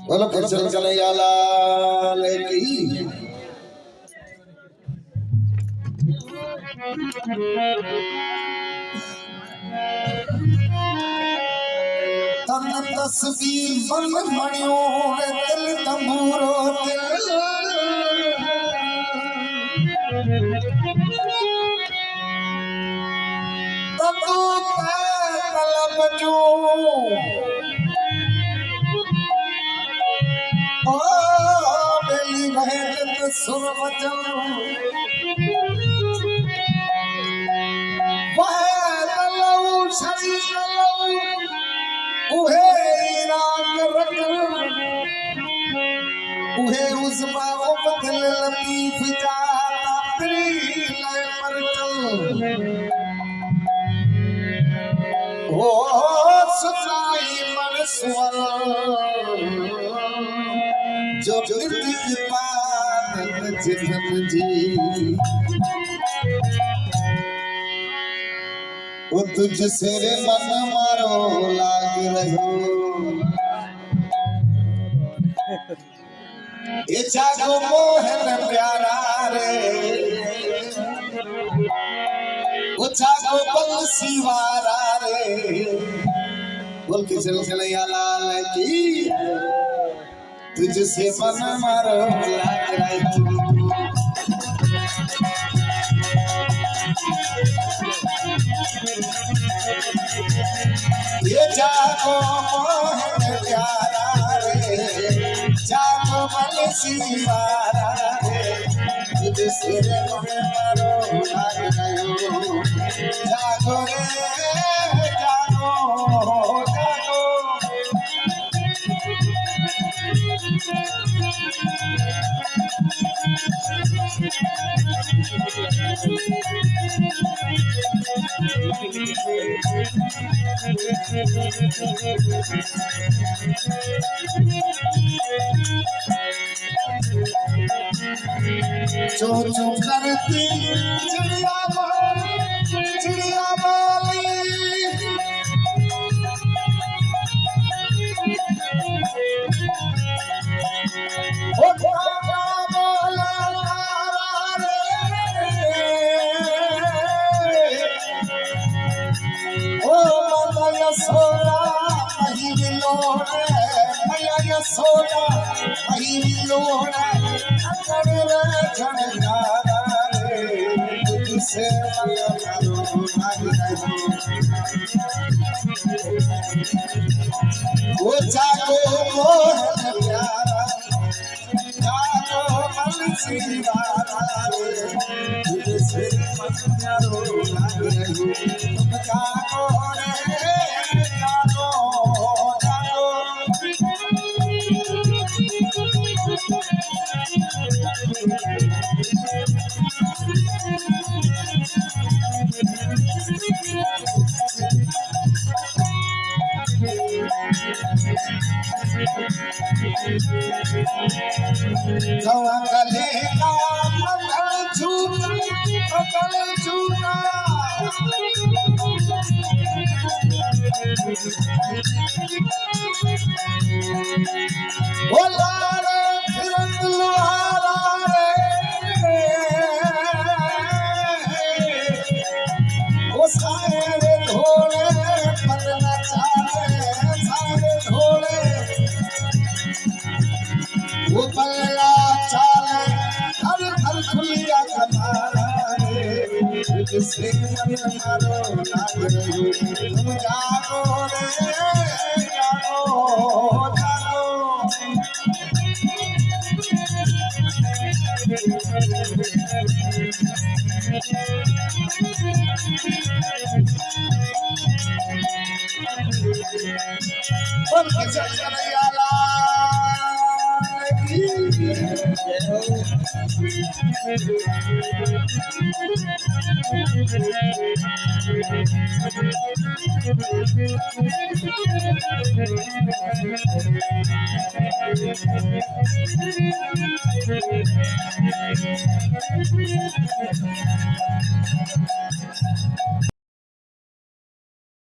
बोलो कृष्ण कन्हैया लाल की। तन तस्वीर बन मणियो दिल तंबूरो दिल तू तलब जो ओ बेली बहत सुर वचन वह तलऊ शरी तलऊ उहे राग रकन उहे उज़मा दिल लतीफ जाता प्री लय परचल ओ सुनाई मन स्वर जो गिरती पान जितन जी वो तुझसे रे मन मारो लाग रहो ये जागो मोहन प्यारा रे वो जागो बंसी वारा रे बोल के चल कन्हैया लाल की तुझसे मन मारो लाग रहो ये जागो मोहन प्यारा रे जागो बंसी वारा रे तुझसे मन मारो लाग रहो जागो रे जागो जागो चो चो करती चिड़िया बोली ओ काका बोला ओ माता यशोदा मही मिलोड़े मैया यशोदा मही मिलोड़े अंदर रे झनकारा रे तुझसे मन मारो लाग रहो वो जागो मोहन प्यारा जागो बंसी वारा रे तुझसे मन मारो लाग रहो जागो रे जागो जागो गले का मंगल झूठा बोला रे फिरत लुहारा रे ओ सारे ढोले पर नचावे सारे ढोले वो पल्ला चाले हर हर खुलिया कमारा रे तुझसे मन मारो लाग रहो तुम जागो रे जागो जागो बोल के चल कन्हैया लाल की।